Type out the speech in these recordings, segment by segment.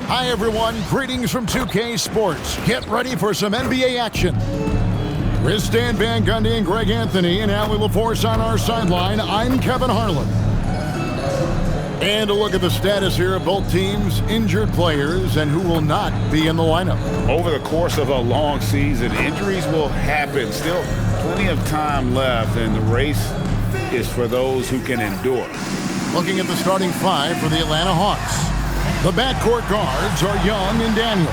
Hi, everyone. Greetings from 2K Sports. Get ready for some NBA action. With Stan Van Gundy and Greg Anthony and Allie LaForce on our sideline, I'm Kevin Harlan. And a look at the status here of both teams' injured players and who will not be in the lineup. Over the course of a long season, injuries will happen. Still plenty of time left, and the race is for those who can endure. Looking at the starting five for the Atlanta Hawks. The backcourt guards are Young and Daniel.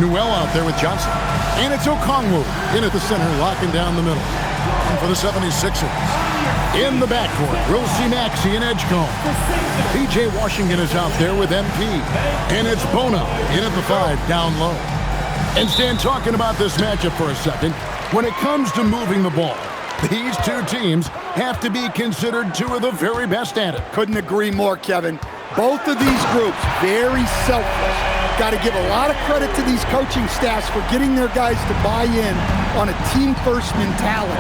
Newell out there with Johnson. And it's Okongwu in at the center, locking down the middle. And for the 76ers, in the backcourt, we'll see Maxey and Edgecombe. P.J. Washington is out there with MP. And it's Bono in at the 5, down low. And Stan, talking about this matchup for a second, when it comes to moving the ball, these two teams have to be considered two of the very best at it. Couldn't agree more, Kevin. Both of these groups, very selfless. Got to give a lot of credit to these coaching staffs for getting their guys to buy in on a team-first mentality.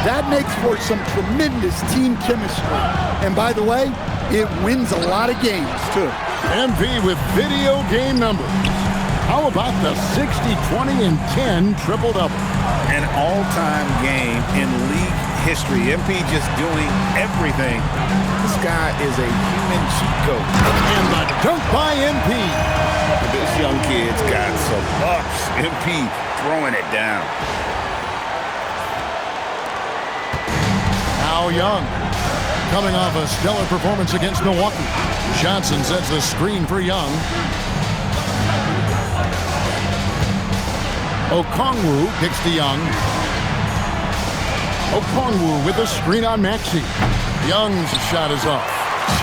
That makes for some tremendous team chemistry. And by the way, it wins a lot of games, too. MP with video game numbers. How about the 60, 20, and 10 triple-double? An all-time game in league history. MP just doing everything. This guy is a human cheat code. And the dunk by MP. This young kid's got some ups. MP throwing it down. Now Young, coming off a stellar performance against Milwaukee. Johnson sets the screen for Young. Okongwu kicks to Young. Okongwu with a screen on Maxey. Young's shot is off.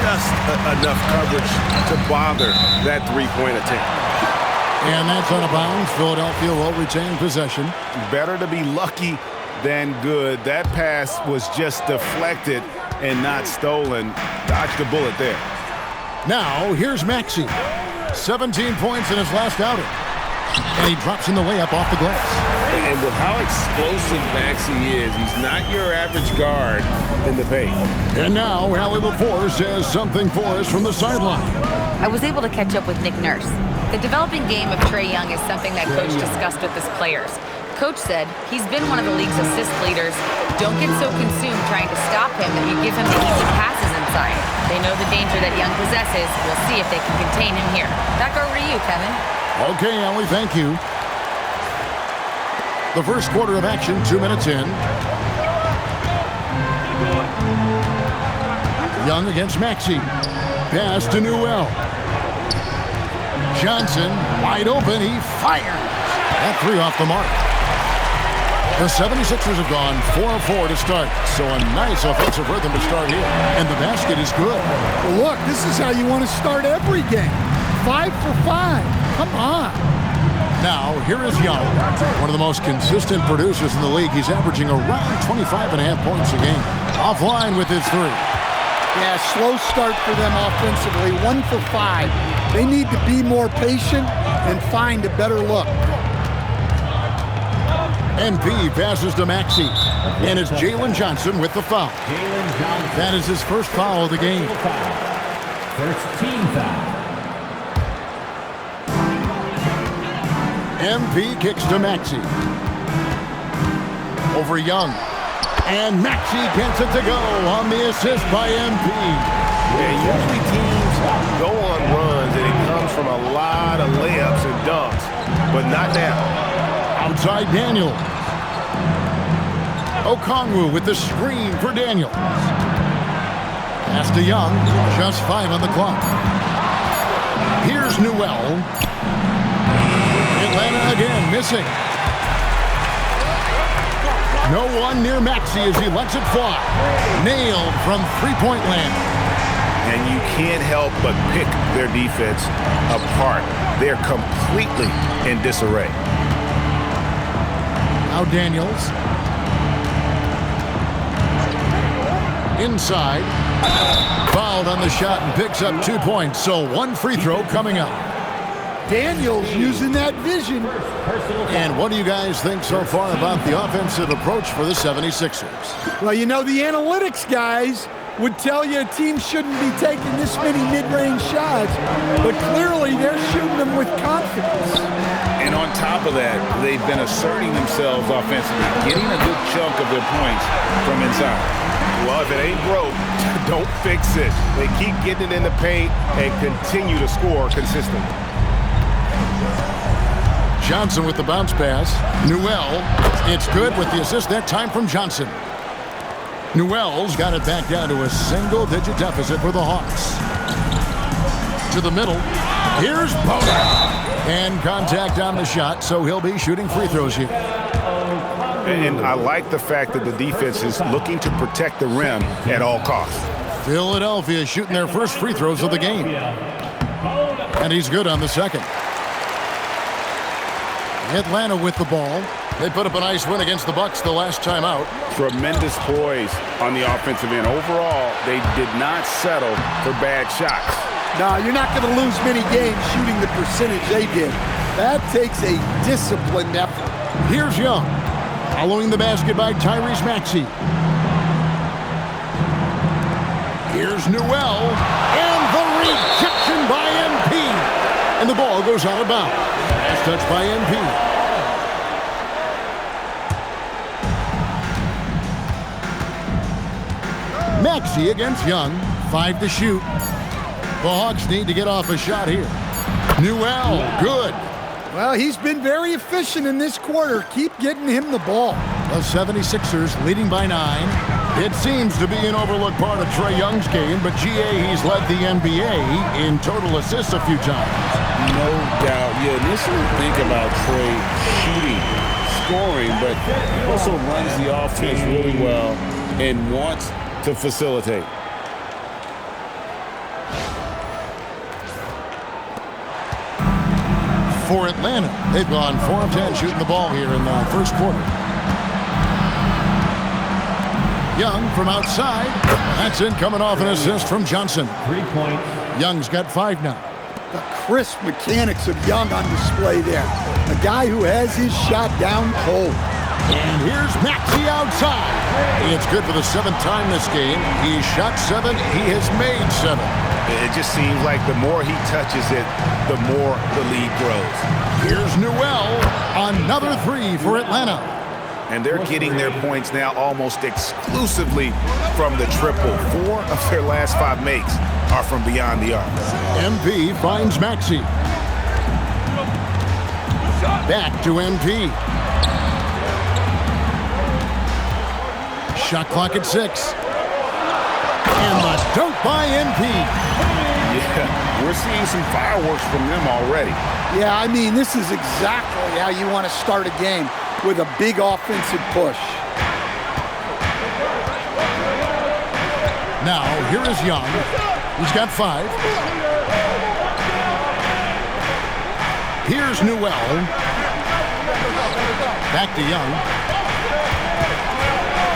Just enough coverage to bother that three-point attempt. And that's out of bounds. Philadelphia will retain possession. Better to be lucky than good. That pass was just deflected and not stolen. Dodged a bullet there. Now, here's Maxey. 17 points in his last outing. And he drops in the layup off the glass. And with how explosive Maxey is, he's not your average guard in the paint. And now, Allie LaForce has something for us from the sideline. I was able to catch up with Nick Nurse. The developing game of Trae Young is something that Coach discussed with his players. Coach said he's been one of the league's assist leaders. Don't get so consumed trying to stop him that you give him the easy passes inside. They know the danger that Young possesses. We'll see if they can contain him here. Back over to you, Kevin. Okay, Allie, thank you. The first quarter of action, 2 minutes in. Young against Maxey. Pass to Newell. Johnson, wide open, he fires. That three off the mark. The 76ers have gone 4-4 to start, so a nice offensive rhythm to start here. And the basket is good. Well, look, this is how you want to start every game. 5 for 5. Come on. Now, here is Young, one of the most consistent producers in the league. He's averaging around 25.5 points a game. Offline with his three. Yeah, slow start for them offensively. 1 for 5. They need to be more patient and find a better look. MP passes to Maxey. And it's Jalen Johnson with the foul. That is his first foul of the game. First team foul. MP kicks to Maxey. Over Young. And Maxey gets it to go on the assist by MP. Yeah, usually teams go on runs and it comes from a lot of layups and dunks, but not now. Outside Daniel. Okongwu with the screen for Daniel. Pass to Young. Just 5 on the clock. Here's Newell. Atlanta again missing. No one near Maxey as he lets it fly. Nailed from three-point land. And you can't help but pick their defense apart. They're completely in disarray. Now Daniels. Inside. Fouled on the shot and picks up 2 points. So one free throw coming up. Daniels using that vision. And what do you guys think so far about the offensive approach for the 76ers? Well, you know, the analytics guys would tell you a team shouldn't be taking this many mid-range shots, but clearly they're shooting them with confidence. And on top of that, they've been asserting themselves offensively, getting a good chunk of their points from inside. Well, if it ain't broke, don't fix it. They keep getting it in the paint and continue to score consistently. Johnson with the bounce pass. Newell, it's good with the assist that time from Johnson. Newell's got it back down to a single-digit deficit for the Hawks. To the middle. Here's Boner. And contact on the shot, so he'll be shooting free throws here. And I like the fact that the defense is looking to protect the rim at all costs. Philadelphia shooting their first free throws of the game. And he's good on the second. Atlanta with the ball. They put up a nice win against the Bucks the last time out. Tremendous poise on the offensive end. Overall, they did not settle for bad shots. No, you're not going to lose many games shooting the percentage they did. That takes a disciplined effort. Here's Young. Following the basket by Tyrese Maxey. Here's Newell. And the rejection by MP. And the ball goes out of bounds. Last touch by MP. Maxey against Young. 5 to shoot. The Hawks need to get off a shot here. Newell, good. Well, he's been very efficient in this quarter. Keep getting him the ball. The 76ers leading by 9. It seems to be an overlooked part of Trae Young's game, but GA, he's led the NBA in total assists a few times. No doubt. You initially think about Trae shooting, scoring, but he also runs the offense really well and wants to facilitate. For Atlanta, they've gone 4 of 10 shooting the ball here in the first quarter. Young from outside. That's in, coming off an assist from Johnson. 3 points. Young's got 5 now. The crisp mechanics of Young on display there. A guy who has his shot down cold. And here's Maxey outside. It's good for the 7th time this game. He shot 7. He has made 7. It just seems like the more he touches it, the more the lead grows. Here's Newell. Another 3 for Atlanta. And they're getting their points now almost exclusively from the triple. 4 of their last 5 makes are from beyond the arc. MP finds Maxey. Back to MP. Shot clock at 6. And the dunk by MP. Yeah, we're seeing some fireworks from them already. Yeah, I mean, this is exactly how you want to start a game, with a big offensive push. Now, here is Young. He's got 5. Here's Newell. Back to Young.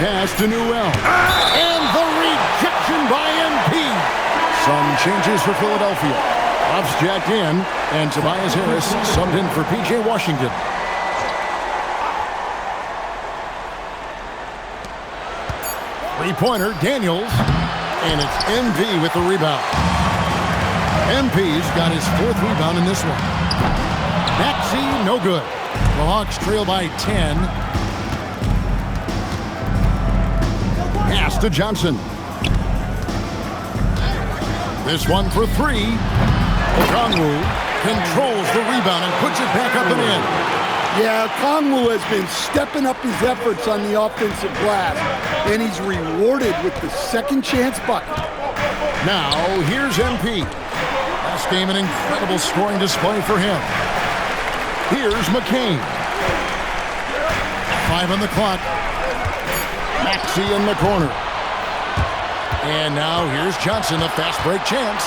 Pass to Newell. And the rejection by MP. Some changes for Philadelphia. Hobbs jacked in, and Tobias Harris subbed in for P.J. Washington. Three-pointer, Daniels. And it's MP with the rebound. MP's got his 4th rebound in this one. Maxey, no good. The Hawks trail by 10. Pass to Johnson. This one for 3. Okongwu controls the rebound and puts it back up and in. Yeah, Okongwu has been stepping up his efforts on the offensive glass, and he's rewarded with the second chance bucket. Now, here's MP. Last game, an incredible scoring display for him. Here's McCain. 5 on the clock. Maxey in the corner. And now here's Johnson, a fast break chance.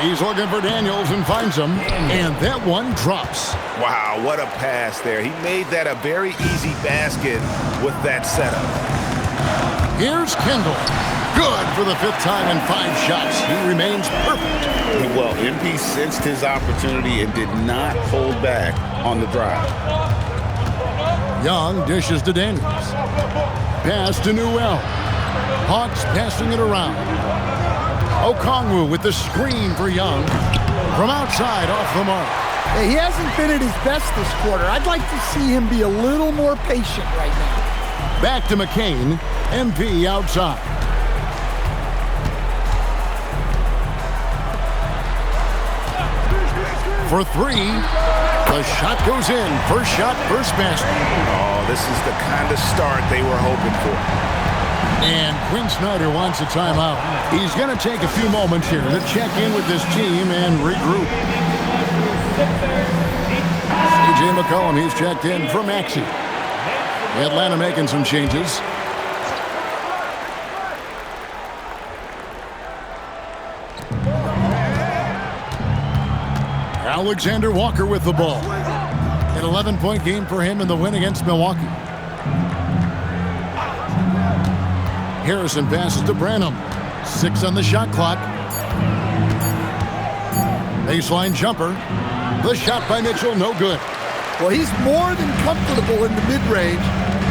He's looking for Daniels and finds him. And that one drops. Wow, what a pass there. He made that a very easy basket with that setup. Here's Kendall. Good for the 5th time in 5 shots. He remains perfect. Well, MP sensed his opportunity and did not hold back on the drive. Young dishes to Daniels. Pass to Newell. Hawks passing it around. Okongwu with the screen for Young. From outside, off the mark. Hey, he hasn't been at his best this quarter. I'd like to see him be a little more patient right now. Back to McCain. MP outside. For three. The shot goes in. First shot, first basket. Oh, this is the kind of start they were hoping for. And Quinn Snyder wants a timeout. He's going to take a few moments here to check in with this team and regroup. C.J. McCollum, he's checked in for Maxey. Atlanta making some changes. Alexander Walker with the ball. An 11-point game for him in the win against Milwaukee. Harrison passes to Branham. 6 on the shot clock. Baseline jumper. The shot by Mitchell, no good. Well, he's more than comfortable in the mid-range,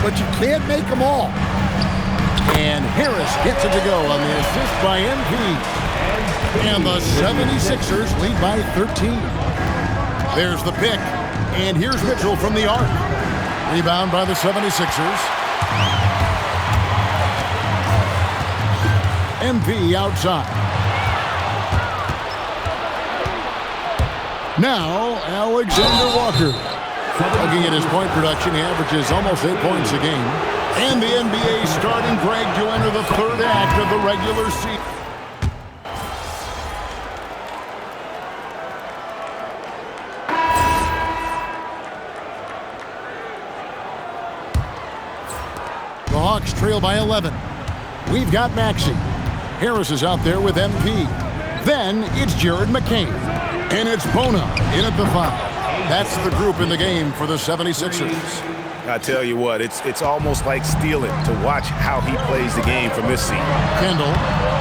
but you can't make them all. And Harris gets it to go on the assist by MP. And the 76ers lead by 13. There's the pick. And here's Mitchell from the arc. Rebound by the 76ers. MP outside. Now, Alexander Walker. Looking at his point production, he averages almost 8 points a game. And the NBA starting break to enter the third act of the regular season. The Hawks trail by 11. We've got Maxey. Harris is out there with MP. Then it's Jared McCain. And it's Bona in at the 5. That's the group in the game for the 76ers. I tell you what, it's almost like stealing to watch how he plays the game from this seat. Kendall,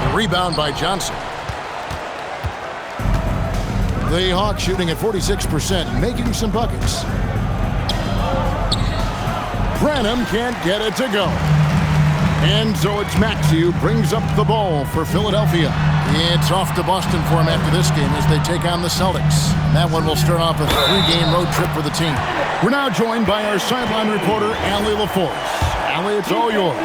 the rebound by Johnson. The Hawks shooting at 46%, making some buckets. Branham can't get it to go. And so it's Maxey who brings up the ball for Philadelphia. It's off to Boston for him after this game as they take on the Celtics. That one will start off a 3-game road trip for the team. We're now joined by our sideline reporter, Allie LaForce. Allie, it's all yours.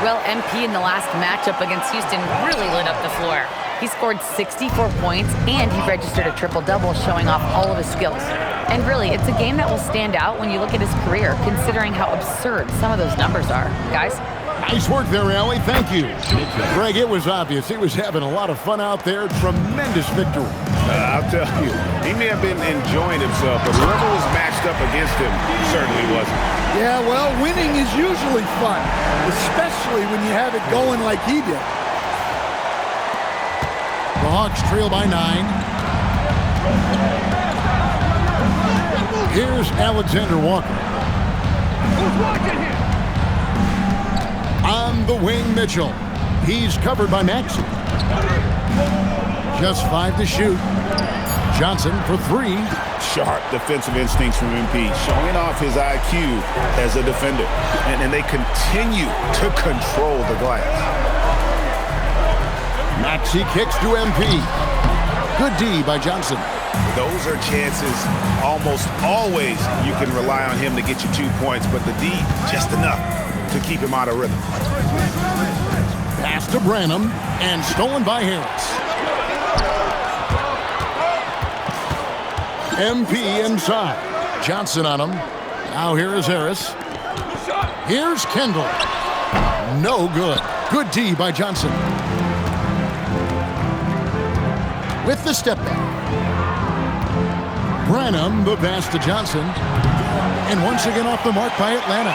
Well, MP in the last matchup against Houston really lit up the floor. He scored 64 points, and he registered a triple-double, showing off all of his skills. And really, it's a game that will stand out when you look at his career, considering how absurd some of those numbers are. Guys? Nice work there, Allie. Thank you. Greg, it was obvious. He was having a lot of fun out there. Tremendous victory. I'll tell you, he may have been enjoying himself, but whoever was matched up against him certainly wasn't. Yeah, well, winning is usually fun, especially when you have it going like he did. The Hawks trail by 9. Here's Alexander Walker. Who's watching him? On the wing, Mitchell. He's covered by Maxey. Just 5 to shoot. Johnson for 3. Sharp defensive instincts from MP, showing off his IQ as a defender. And they continue to control the glass. Maxey kicks to MP. Good D by Johnson. Those are chances almost always you can rely on him to get you 2 points, but the D, just enough to keep him out of rhythm. Pass to Branham, and stolen by Harris. MP inside. Johnson on him. Now here is Harris. Here's Kendall. No good. Good D by Johnson. With the step back. Branham, the pass to Johnson. And once again off the mark by Atlanta.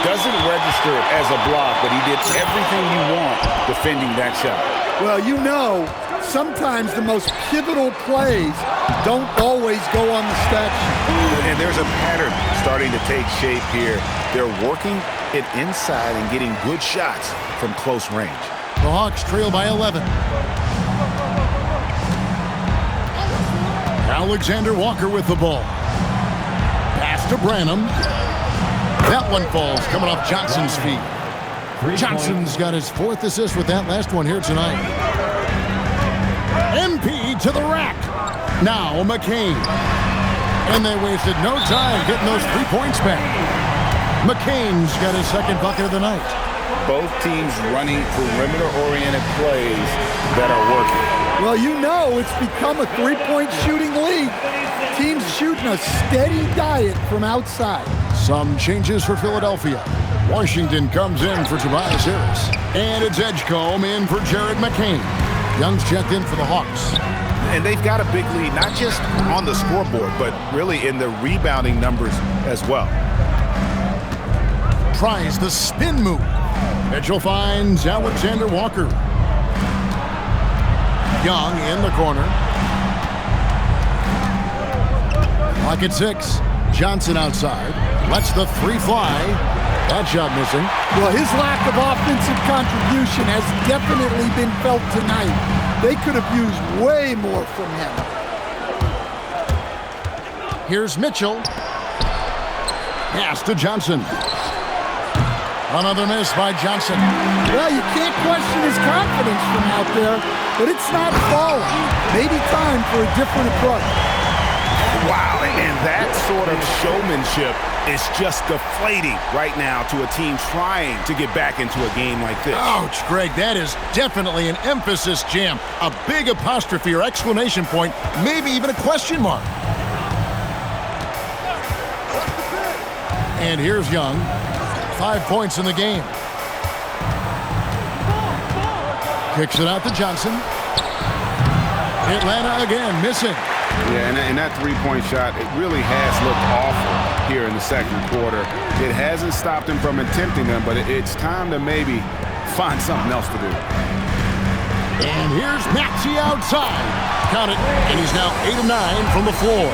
Doesn't register it as a block, but he did everything you want defending that shot. Well, you know, sometimes the most pivotal plays don't always go on the stat sheet. And there's a pattern starting to take shape here. They're working it inside and getting good shots from close range. The Hawks trail by 11. Alexander Walker with the ball. Pass to Branham. That one falls, coming off Johnson's feet. Johnson's got his 4th assist with that last one here tonight. MP to the rack. Now McCain. And they wasted no time getting those 3 points back. McCain's got his second bucket of the night. Both teams running perimeter-oriented plays that are working. Well, you know it's become a three-point shooting league. Teams shooting a steady diet from outside. Some changes for Philadelphia. Washington comes in for Tobias Harris. And it's Edgecombe in for Jared McCain. Young's checked in for the Hawks. And they've got a big lead, not just on the scoreboard, but really in the rebounding numbers as well. Tries the spin move. Mitchell finds Alexander Walker. Young in the corner. Clock at 6. Johnson outside. Lets the three fly. That shot missing. Well, his lack of offensive contribution has definitely been felt tonight. They could have used way more from him. Here's Mitchell. Pass to Johnson. Another miss by Johnson. Well, you can't question his confidence from out there, but it's not falling. Maybe time for a different approach. Wow, and that sort of showmanship is just deflating right now to a team trying to get back into a game like this. Ouch, Greg, that is definitely an emphasis jam. A big apostrophe or exclamation point, maybe even a question mark. And here's Young. 5 points in the game. Kicks it out to Johnson. Atlanta again missing. Yeah, and that three-point shot, it really has looked awful here in the second quarter. It hasn't stopped him from attempting them, but it's time to maybe find something else to do. And here's Maxey outside. Count it, and he's now 8 of 9 from the floor.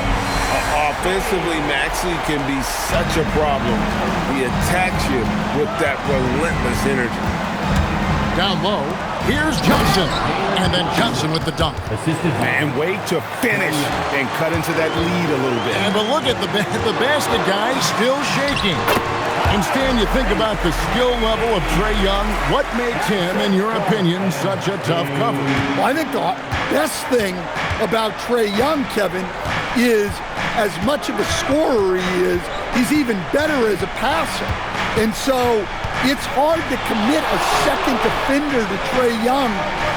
Offensively, Maxey can be such a problem. He attacks you with that relentless energy. Down low, here's Johnson. And then Johnson with the dunk. And wait to finish and cut into that lead a little bit. And but look at the basket guy still shaking. And Stan, you think about the skill level of Trae Young. What makes him, in your opinion, such a tough cover? Well, I think the best thing about Trae Young, Kevin, is as much of a scorer he is, he's even better as a passer. And so it's hard to commit a second defender to Trae Young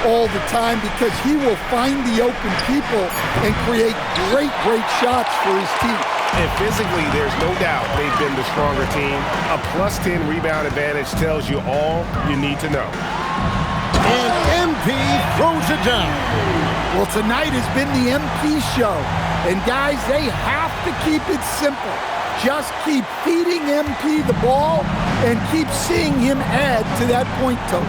all the time because he will find the open people and create great shots for his team. And physically, there's no doubt they've been the stronger team. A plus 10 rebound advantage tells you all you need to know. And MP throws it down. Well, tonight has been the MP show. And guys, they have to keep it simple. Just keep feeding MP the ball and keep seeing him add to that point total.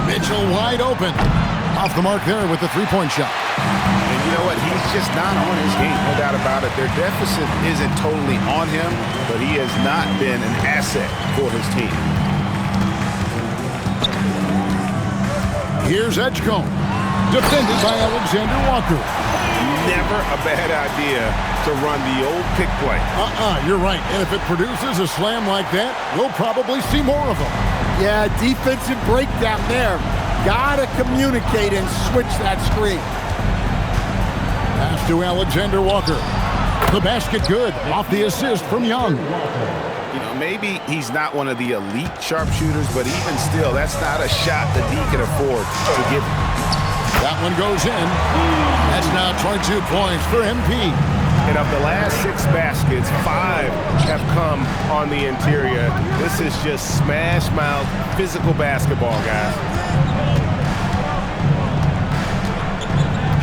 Mitchell wide open. Off the mark there with the three-point shot. And you know what? He's just not on his game, no doubt about it. Their deficit isn't totally on him, but he has not been an asset for his team. Here's Edgecombe. Defended by Alexander Walker. Never a bad idea to run the old pick play. You're right. And if it produces a slam like that, we'll probably see more of them. Yeah, defensive breakdown there. Gotta communicate and switch that screen. Pass to Alexander Walker. The basket good. Off the assist from Young. You know, maybe he's not one of the elite sharpshooters, but even still, that's not a shot that he can afford to give. That one goes in. That's now 22 points for MP. And of the last 6 baskets, 5 have come on the interior. This is just smash mouth physical basketball, guys.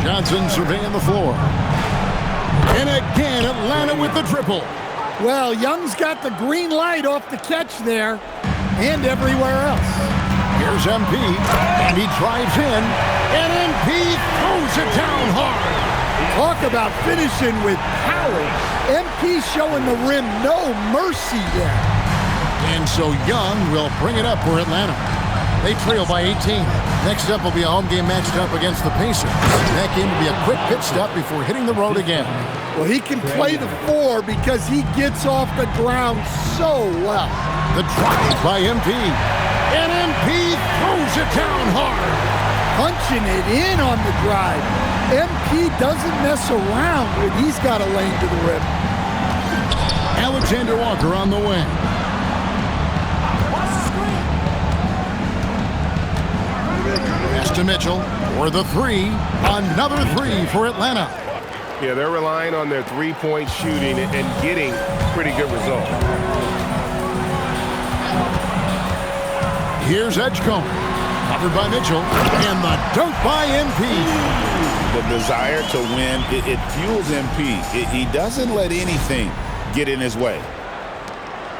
Johnson surveying the floor. And again, Atlanta with the triple. Well, Young's got the green light off the catch there and everywhere else. Here's MP, and he drives in, and MP throws it down hard. Talk about finishing with power. MP showing the rim no mercy there. And so Young will bring it up for Atlanta. They trail by 18. Next up will be a home game matched up against the Pacers. That game will be a quick pit stop before hitting the road again. Well, he can play the 4 because he gets off the ground so well. The drive by MP. And MP throws it down hard. Punching it in on the drive. MP doesn't mess around when he's got a lane to the rim. Alexander Walker on the wing. Pass to Mitchell for the three. Another three for Atlanta. Yeah, they're relying on their three-point shooting and getting pretty good results. Here's Edgecombe. Covered by Mitchell. And the dunk by MP. The desire to win, it fuels MP. He doesn't let anything get in his way.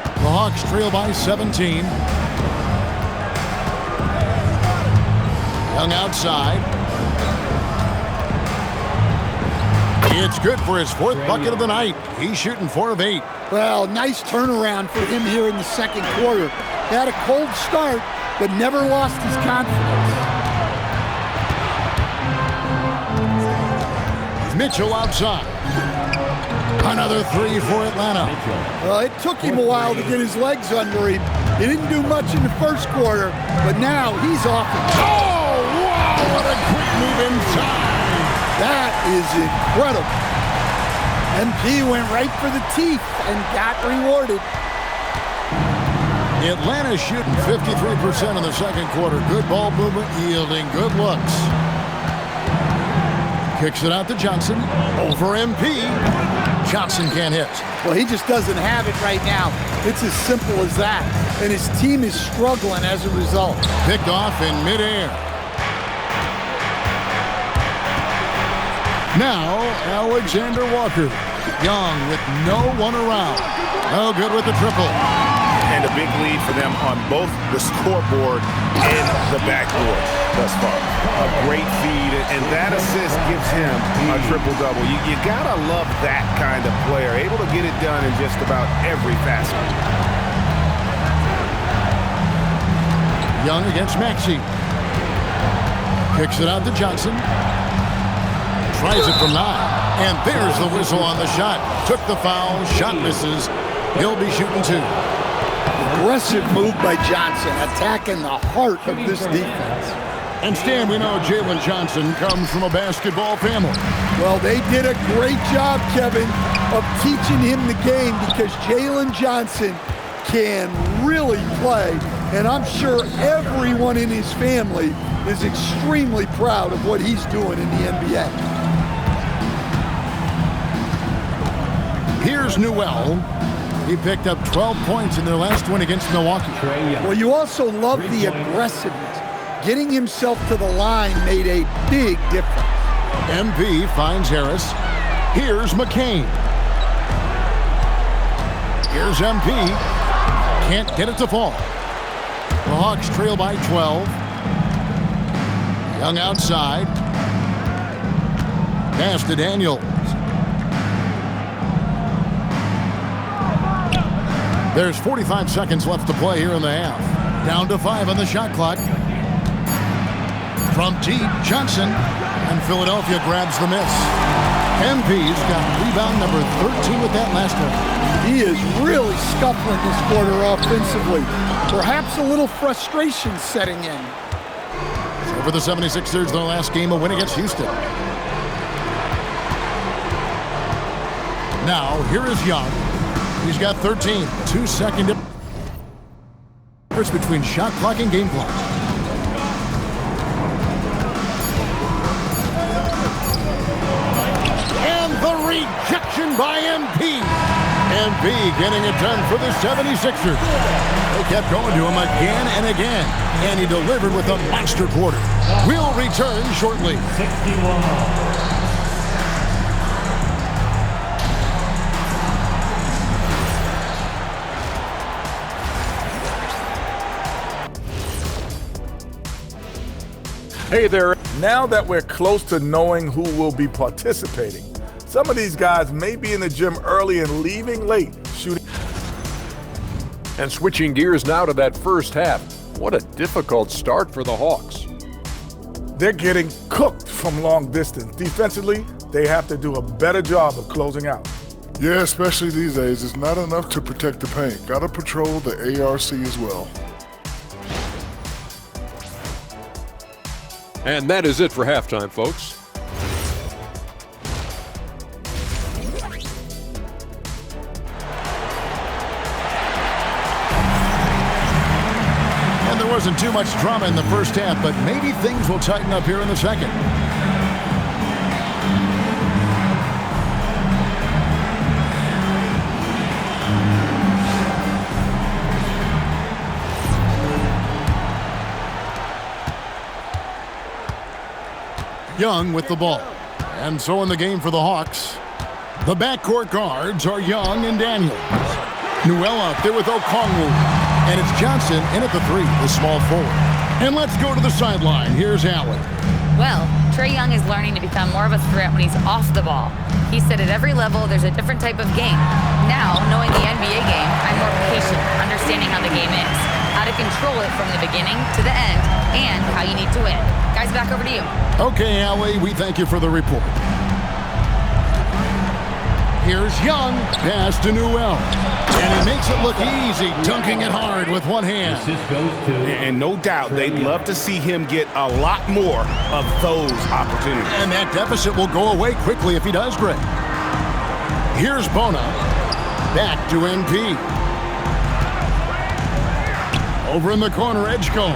The Hawks trail by 17. Young outside. It's good for his fourth bucket of the night. He's shooting 4 of 8. Well, nice turnaround for him here in the second quarter. Had a cold start, but never lost his confidence. Mitchell outside. Another three for Atlanta. Well, it took him a while to get his legs under him. He didn't do much in the first quarter, but now he's off. Oh, wow, what a quick move inside. That is incredible. MP went right for the teeth and got rewarded. Atlanta shooting 53% in the second quarter. Good ball movement, yielding good looks. Kicks it out to Johnson. Over MP. Johnson can't hit. Well, he just doesn't have it right now. It's as simple as that. And his team is struggling as a result. Picked off in midair. Now, Alexander Walker. Young with no one around. No good with the triple. And a big lead for them on both the scoreboard and the backboard thus far. A great feed, and that assist gives him a triple-double. You gotta love that kind of player, able to get it done in just about every facet. Young against Maxey. Kicks it out to Johnson. Tries it from 9. And there's the whistle on the shot. Took the foul. Shot misses. He'll be shooting 2. Aggressive move by Johnson, attacking the heart of this defense. And Stan, we know Jalen Johnson comes from a basketball family. Well, they did a great job, Kevin, of teaching him the game because Jalen Johnson can really play. And I'm sure everyone in his family is extremely proud of what he's doing in the NBA. Here's Newell. He picked up 12 points in their last win against Milwaukee. Well, you also love the aggressiveness. Getting himself to the line made a big difference. MP finds Harris. Here's McCain. Here's MP. Can't get it to fall. The Hawks trail by 12. Young outside. Pass to Daniels. There's 45 seconds left to play here in the half. Down to 5 on the shot clock. From deep, Johnson. And Philadelphia grabs the miss. MP's got rebound number 13 with that last one. He is really scuffling this quarter offensively. Perhaps a little frustration setting in. So for the 76ers, their last game, a win against Houston. Now, here is Young. He's got 13. 2-second difference between shot clock and game clock. And the rejection by MP. MP getting it done for the 76ers. They kept going to him again and again. And he delivered with a monster quarter. We'll return shortly. 61. Hey there. Now that we're close to knowing who will be participating, some of these guys may be in the gym early and leaving late, shooting. And switching gears now to that first half. What a difficult start for the Hawks. They're getting cooked from long distance. Defensively, they have to do a better job of closing out. Yeah, especially these days. It's not enough to protect the paint. Got to patrol the ARC as well. And that is it for halftime, folks. wasn't too much drama in the first half, but maybe things will tighten up here in the second. Young with the ball. And so in the game for the Hawks, the backcourt guards are Young and Daniels. Newell out there with Okongwu. And it's Johnson in at the three, the small forward. And let's go to the sideline. Here's Allen. Well, Trae Young is learning to become more of a threat when he's off the ball. He said at every level there's a different type of game. Now, knowing the NBA game, I'm more patient, understanding how the game is, how to control it from the beginning to the end, and how you need to win. Guys, back over to you. Okay, Allie, we thank you for the report. Here's Young, pass to Newell. And he makes it look easy, dunking it hard with one hand. And no doubt, they'd love to see him get a lot more of those opportunities. And that deficit will go away quickly if he does great. Here's Bona. Back to NP. Over in the corner, Edgecombe.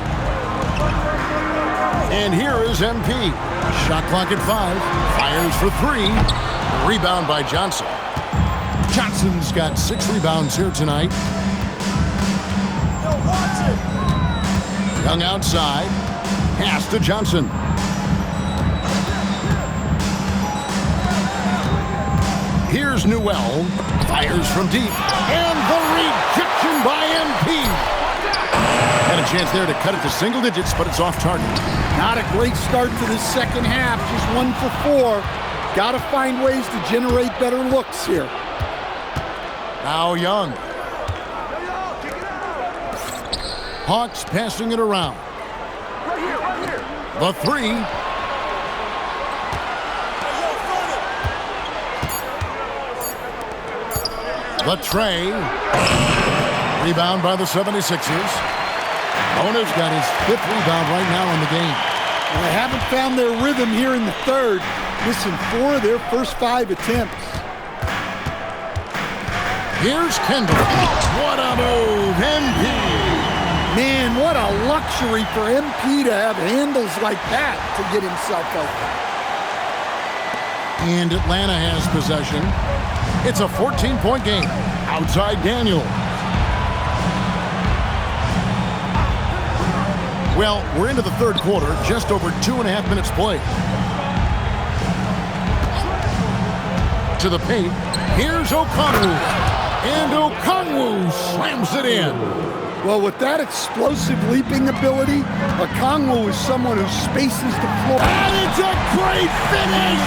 And here is MP. Shot clock at 5. Fires for 3. Rebound by Johnson. Johnson's got 6 rebounds here tonight. Young outside. Pass to Johnson. Here's Newell. Fires from deep. And the rejection by MP. Had a chance there to cut it to single digits, but it's off target. Not a great start to the second half. Just 1 for 4. Got to find ways to generate better looks here. Now Young. Hawks passing it around. The 3. The Trae. Rebound by the 76ers. Bona's got his 5th rebound right now in the game. Well, they haven't found their rhythm here in the third. Missing 4 of their first 5 attempts. Here's Kendall. What a move, MP. Man, what a luxury for MP to have handles like that to get himself open. And Atlanta has possession. It's a 14-point game. Outside Daniel. Well, we're into the third quarter, just over 2.5 minutes played. To the paint, here's Okongwu. And Okongwu slams it in. Well, with that explosive leaping ability, Okongwu is someone who spaces the floor. And it's a great finish!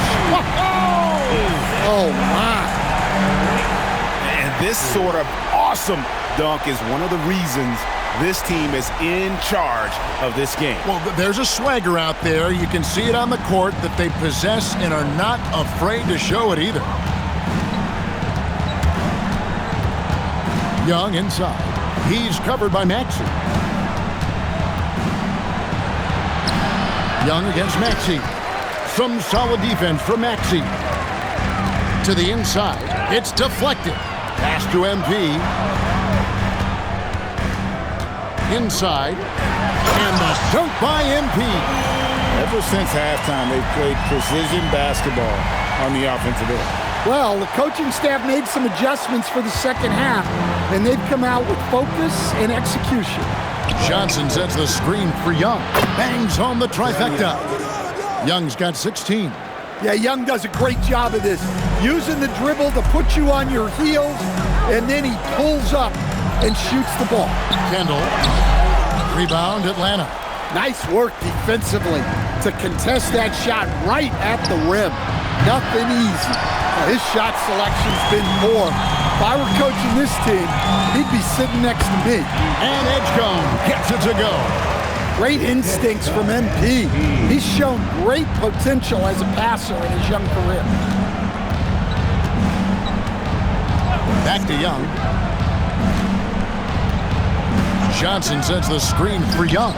Oh, my. And this sort of awesome dunk is one of the reasons this team is in charge of this game. Well, there's a swagger out there. You can see it on the court that they possess and are not afraid to show it either. Young inside. He's covered by Maxey. Young against Maxey. Some solid defense from Maxey. To the inside. It's deflected. Pass to MP. Inside. And the dunk by MP. Ever since halftime, they've played precision basketball on the offensive end. Well, the coaching staff made some adjustments for the second half, and they've come out with focus and execution. Johnson sets the screen for Young. Bangs home the trifecta. Young's got 16. Yeah, Young does a great job of this. Using the dribble to put you on your heels, and then he pulls up and shoots the ball. Kendall. Rebound, Atlanta. Nice work defensively to contest that shot right at the rim. Nothing easy. His shot selection's been more. If I were coaching this team, he'd be sitting next to me. And Edgecombe gets it to go. Great instincts from MP. He's shown great potential as a passer in his young career. Back to Young. Johnson sets the screen for Young.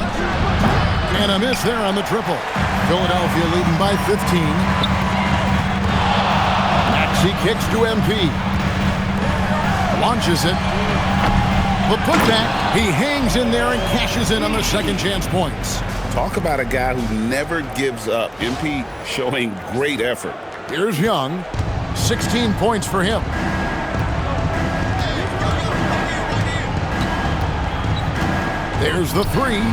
And a miss there on the triple. Philadelphia leading by 15. He kicks to MP. Launches it. The putback, he hangs in there and cashes in on the second chance points. Talk about a guy who never gives up. MP showing great effort. Here's Young. 16 points for him. There's the three.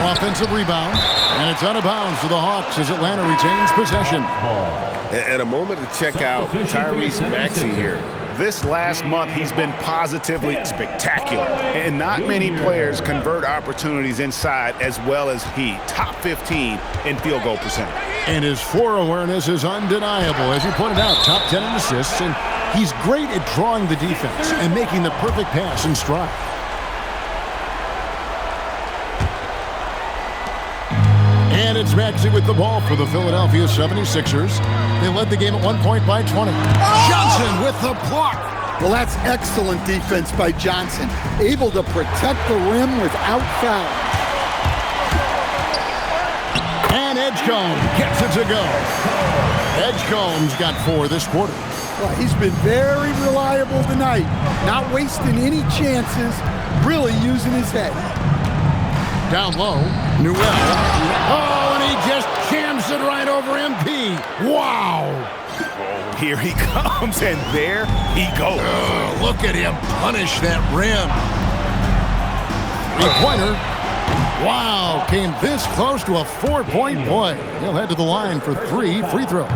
Offensive rebound. And it's out of bounds to the Hawks as Atlanta retains possession. And a moment to check out Tyrese Maxey here. This last month, he's been positively spectacular. And not many players convert opportunities inside as well as he. Top 15 in field goal percentage. And his floor awareness is undeniable. As you pointed out, top 10 in assists. And he's great at drawing the defense and making the perfect pass in stride. And it's Maxey with the ball for the Philadelphia 76ers. They led the game at 1 point by 20. Johnson with the block. Well, that's excellent defense by Johnson. Able to protect the rim without foul. And Edgecombe gets it to go. Edgecombe's got 4 this quarter. Well, he's been very reliable tonight. Not wasting any chances. Really using his head. Down low, Newell. Oh, and he just jams it right over MP. Wow. Here he comes, and there he goes. Look at him punish that rim. Three-pointer. Wow, came this close to a 4-point play. He'll head to the line for 3 free throws.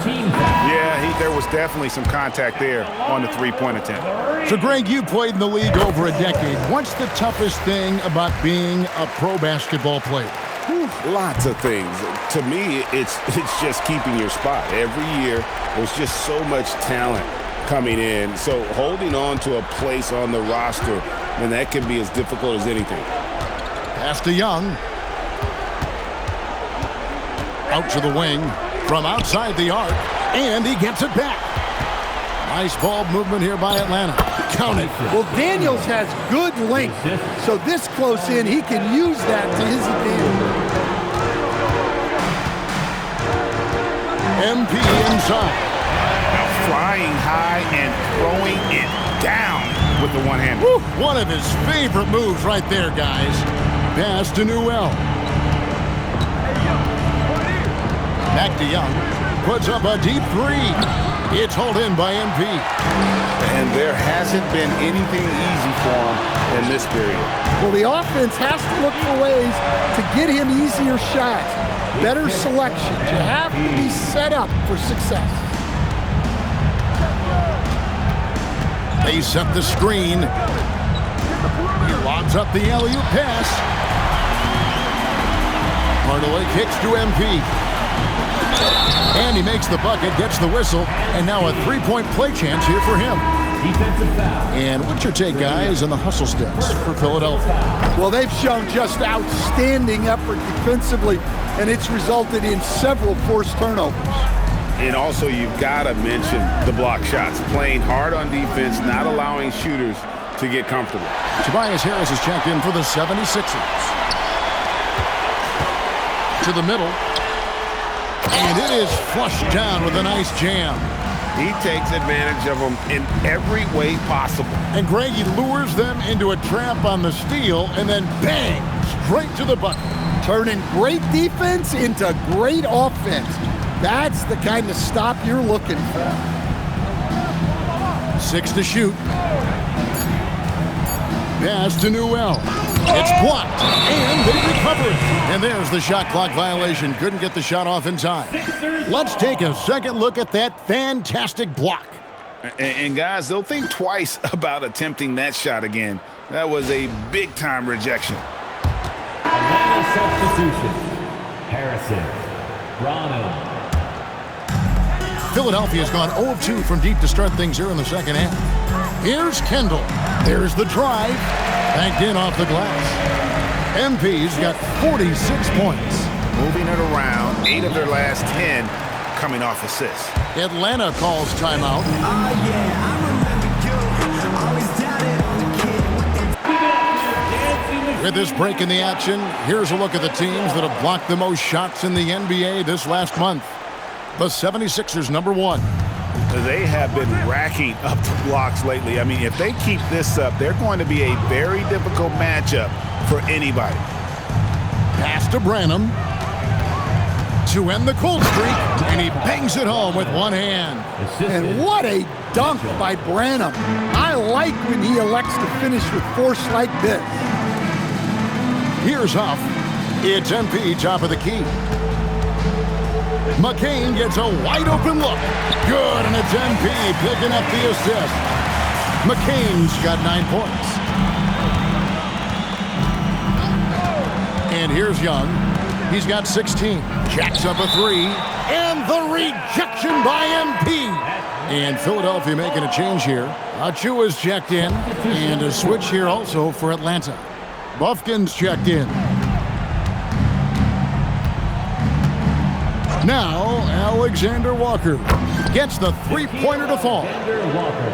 Yeah, there was definitely some contact there on the three-point attempt. So, Greg, you played in the league over a decade. What's the toughest thing about being a pro basketball player? Lots of things. To me, it's just keeping your spot. Every year, there's just so much talent coming in. So holding on to a place on the roster, and that can be as difficult as anything. Pass to Young. Out to the wing from outside the arc, and he gets it back. Nice ball movement here by Atlanta. Count it. Well, Daniels has good length, so this close in, he can use that to his advantage. MP inside. Now flying high and throwing it down with the one-hand. One of his favorite moves right there, guys. Pass to Newell. Back to Young. Puts up a deep three. It's hauled in by MP. And there hasn't been anything easy for him in this period. Well, the offense has to look for ways to get him easier shots. Better selections. You have to be set up for success. They set the screen. He lobs up the alley-oop pass. Hardaway kicks to MP. And he makes the bucket, gets the whistle, and now a three-point play chance here for him. And what's your take, guys, on the hustle steps for Philadelphia? Well, they've shown just outstanding effort defensively, and it's resulted in several forced turnovers. And also, you've got to mention the block shots. Playing hard on defense, not allowing shooters to get comfortable. Tobias Harris is checked in for the 76ers. To the middle. And it is flushed down with a nice jam. He takes advantage of them in every way possible. And Greg, he lures them into a trap on the steal, and then bang, straight to the bucket. Turning great defense into great offense. That's the kind of stop you're looking for. 6 to shoot. Pass to Newell. It's blocked, and they recover it. And there's the shot clock violation. Couldn't get the shot off in time. Let's take a second look at that fantastic block. And guys, they'll think twice about attempting that shot again. That was a big-time rejection. Atlanta substitution. Harrison. Ronald. Philadelphia's gone 0 of 2 from deep to start things here in the second half. Here's Kendall. There's the drive. Banked in off the glass. MP's got 46 points. Moving it around, 8 of their last 10 coming off assists. Atlanta calls timeout. With this break in the action, here's a look at the teams that have blocked the most shots in the NBA this last month. The 76ers, number 1. They have been racking up the blocks lately. I mean, if they keep this up, they're going to be a very difficult matchup for anybody. Pass to Branham to end the cold streak, and he bangs it home with one hand. And what a dunk by Branham. I like when he elects to finish with force like this. Here's Huff. It's MP top of the key. McCain gets a wide open look. Good, and it's MP picking up the assist. McCain's got 9 points. And here's Young. He's got 16. Jacks up a 3. And the rejection by MP. And Philadelphia making a change here. Achua's checked in. And a switch here also for Atlanta. Buffkin's checked in. Now, Alexander Walker gets the three-pointer to fall.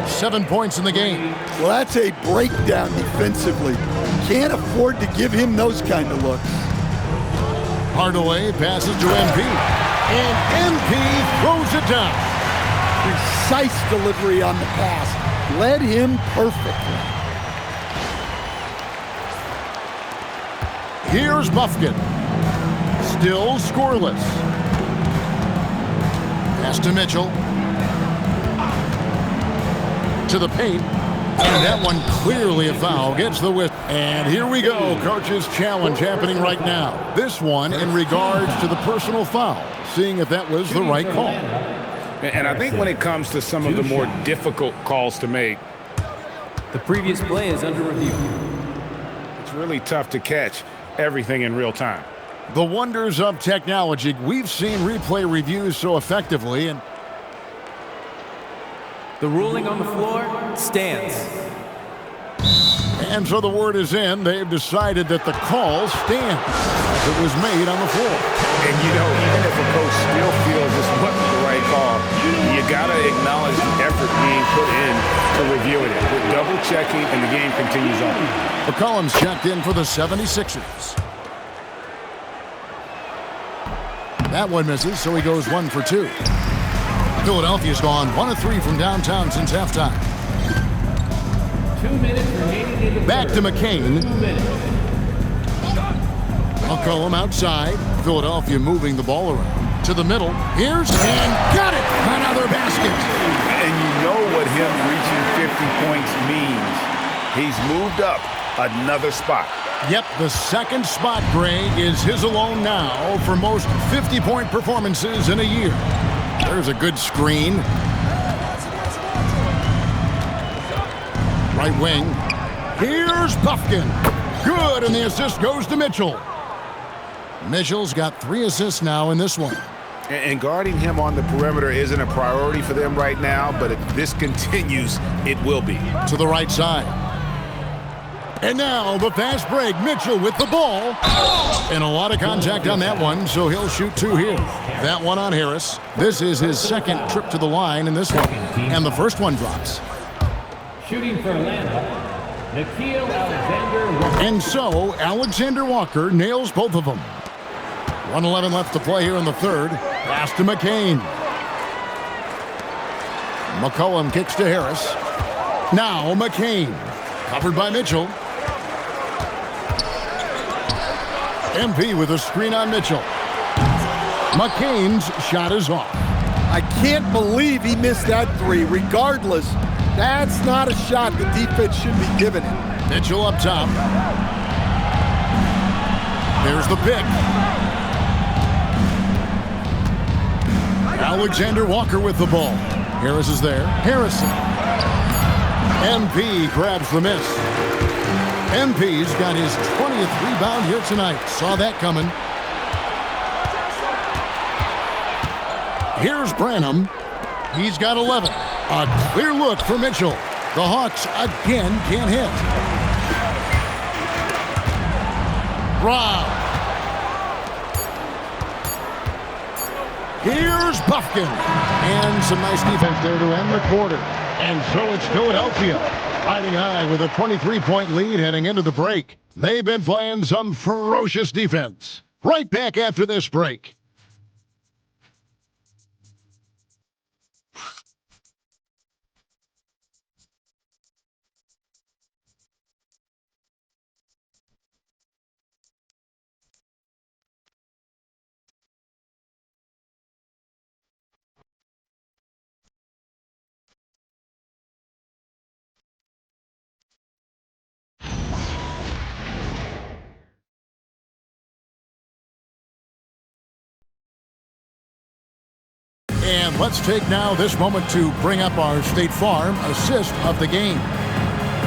7 points in the game. Well, that's a breakdown defensively. Can't afford to give him those kind of looks. Hardaway passes to MP. And MP throws it down. Precise delivery on the pass. Led him perfectly. Here's Buffkin. Still scoreless. Pass to Mitchell. To the paint. And that one clearly a foul. Gets the whip. And here we go. Coach's challenge happening right now. This one in regards to the personal foul. Seeing if that was the right call. And I think when it comes to some of the more difficult calls to make, the previous play is under review. It's really tough to catch everything in real time. The wonders of technology. We've seen replay reviews so effectively, and the ruling on the floor stands. And so the word is in. They've decided that the call stands. It was made on the floor. And you know, even if a coach still feels this wasn't the right call, you got to acknowledge the effort being put in to reviewing it. With double checking, and the game continues on. McCollum's checked in for the 76ers. That one misses, so he goes 1 for 2. Philadelphia's gone 1 of 3 from downtown since halftime. 2 minutes remaining in the Back to McCain. 2 minutes. McCollum outside. Philadelphia moving the ball around. To the middle. Here's and got it! Another basket. And you know what him reaching 50 points means. He's moved up another spot. Yep, the second spot, Greg, is his alone now for most 50-point performances in a year. There's a good screen. Right wing. Here's Buffkin. Good, and the assist goes to Mitchell. Mitchell's got 3 assists now in this one. And guarding him on the perimeter isn't a priority for them right now, but if this continues, it will be. To the right side. And now the fast break. Mitchell with the ball. And a lot of contact on that one, so he'll shoot 2 here. That one on Harris. This is his second trip to the line in this one. And the first one drops. Shooting for Atlanta, Nickeil Alexander-Walker. And so Alexander Walker nails both of them. 1:11 left to play here in the third. Pass to McCain. McCollum kicks to Harris. Now McCain. Covered by Mitchell. MP with a screen on Mitchell. McCain's shot is off. I can't believe he missed that 3. Regardless, that's not a shot the defense should be giving him. Mitchell up top. There's the pick. Alexander Walker with the ball. Harris is there. Harrison. MP grabs the miss. MP's got his 20th rebound here tonight. Saw that coming. Here's Branham. He's got 11. A clear look for Mitchell. The Hawks again can't hit. Rob. Here's Buffkin. And some nice defense there to end the quarter. And so it's Philadelphia riding high with a 23-point lead heading into the break. They've been playing some ferocious defense. Right back after this break. And let's take now this moment to bring up our State Farm assist of the game.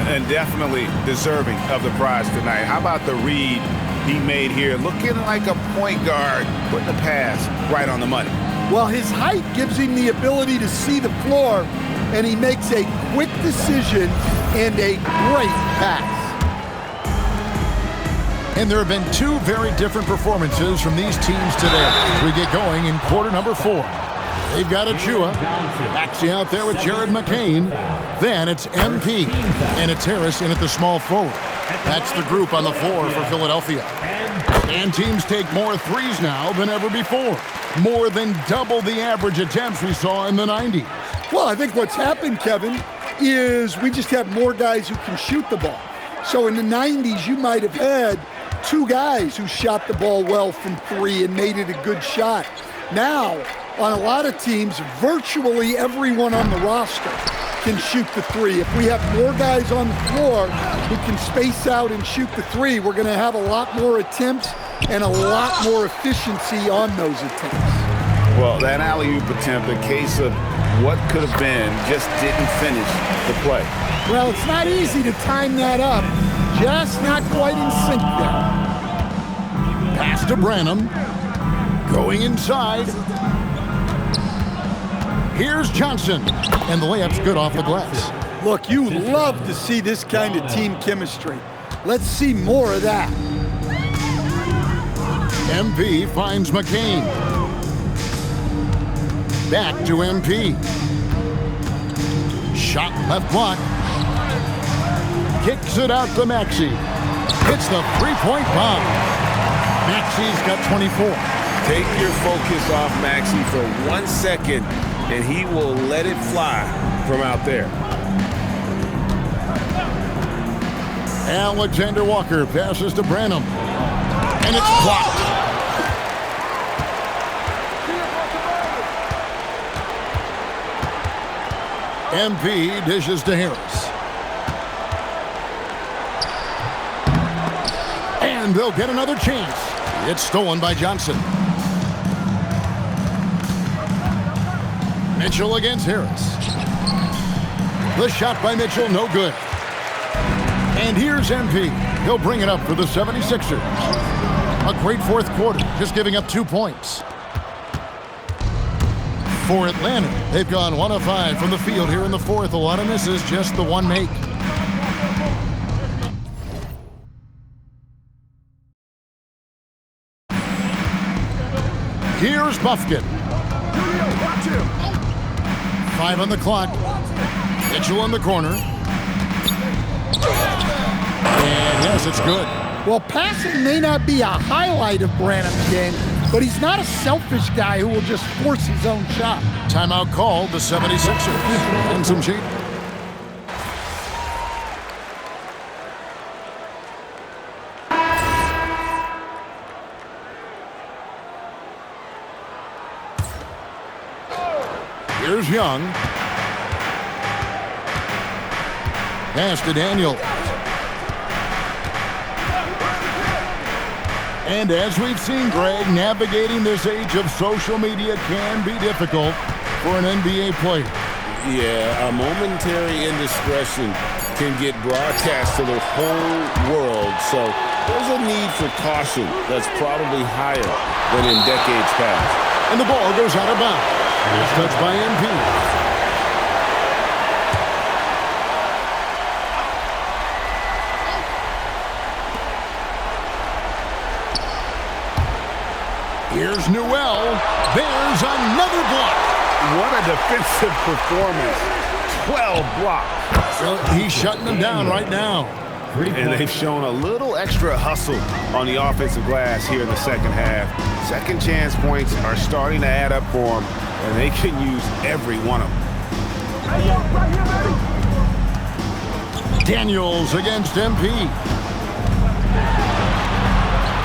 And definitely deserving of the prize tonight. How about the read he made here? Looking like a point guard, putting the pass right on the money. Well, his height gives him the ability to see the floor, and he makes a quick decision and a great pass. And there have been two very different performances from these teams today as we get going in quarter number 4. They've got Achua, Maxey out there with Jared McCain. Then it's MP, and it's Harris in at the small forward. That's the group on the floor for Philadelphia. And teams take more threes now than ever before. More than double the average attempts we saw in the 90s. Well, I think what's happened, Kevin, is we just have more guys who can shoot the ball. So in the 90s, you might have had 2 guys who shot the ball well from 3 and made it a good shot. Now, on a lot of teams, virtually everyone on the roster can shoot the 3. If we have more guys on the floor who can space out and shoot the 3, we're going to have a lot more attempts and a lot more efficiency on those attempts. Well, that alley-oop attempt, a case of what could have been, just didn't finish the play. Well, it's not easy to time that up. Just not quite in sync there. Pass to Branham. Going inside. Here's Johnson. And the layup's good off the glass. Look, you love to see this kind of team chemistry. Let's see more of that. MP finds McCain. Back to MP. Shot left block. Kicks it out to Maxey. Hits the three-point bomb. Maxey's got 24. Take your focus off Maxey for 1 second, and he will let it fly from out there. Alexander Walker passes to Branham. And it's blocked. MP dishes to Harris. And they'll get another chance. It's stolen by Johnson. Mitchell against Harris. The shot by Mitchell, no good. And here's MP. He'll bring it up for the 76ers. A great fourth quarter, just giving up 2 points. For Atlanta, they've gone 1 of 5 from the field here in the fourth. A lot of misses, just the one make. Here's Bufkin. 5 on the clock. Mitchell in the corner. And yes, it's good. Well, passing may not be a highlight of Branham's game, but he's not a selfish guy who will just force his own shot. Timeout called, the 76ers. And some cheap. Here's Young. Pass to Daniel. And as we've seen, Greg, navigating this age of social media can be difficult for an NBA player. Yeah, a momentary indiscretion can get broadcast to the whole world. So there's a need for caution that's probably higher than in decades past. And the ball goes out of bounds. It's touched by MP. Here's Newell. There's another block. What a defensive performance. 12 blocks. Well, he's shutting them down right now. And they've shown a little extra hustle on the offensive glass here in the second half. Second chance points are starting to add up for them, and they can use every one of them. Daniels against MP.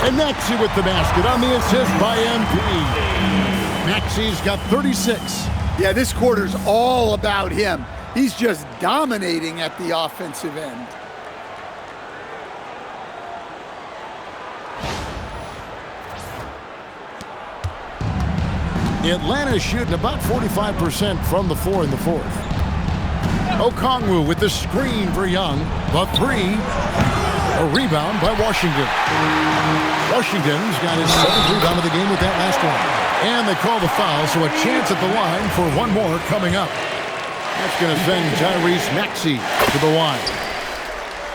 And Maxey with the basket on the assist by MP. Maxey's got 36. Yeah, this quarter's all about him. He's just dominating at the offensive end. Atlanta's shooting about 45% from the floor in the fourth. Okongwu with the screen for Young. The three. A rebound by Washington. Washington's got his 7th rebound of the game with that last one. And they call the foul, so a chance at the line for one more coming up. That's going to send Tyrese Maxey to the line.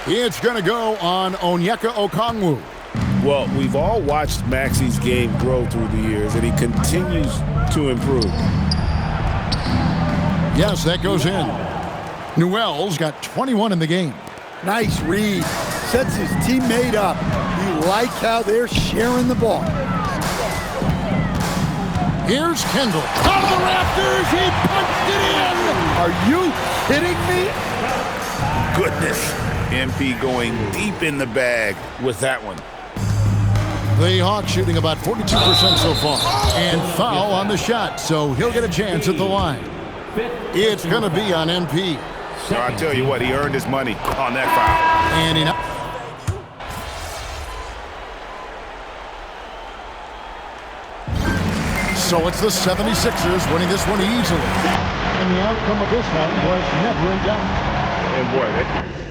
It's going to go on Onyeka Okongwu. Well, we've all watched Maxey's game grow through the years, and he continues to improve. Yes, that goes in. Newell's got 21 in the game. Nice read. Sets his teammate up. You like how they're sharing the ball. Here's Kendall. Out of the rafters, he punched it in. Are you kidding me? Goodness. MP going deep in the bag with that one. The Hawks shooting about 42% so far. And foul on the shot, so he'll get a chance at the line. It's going to be on MP. So I tell you what, he earned his money on that foul. And so it's the 76ers winning this one easily. And the outcome of this one was never in doubt. And boy,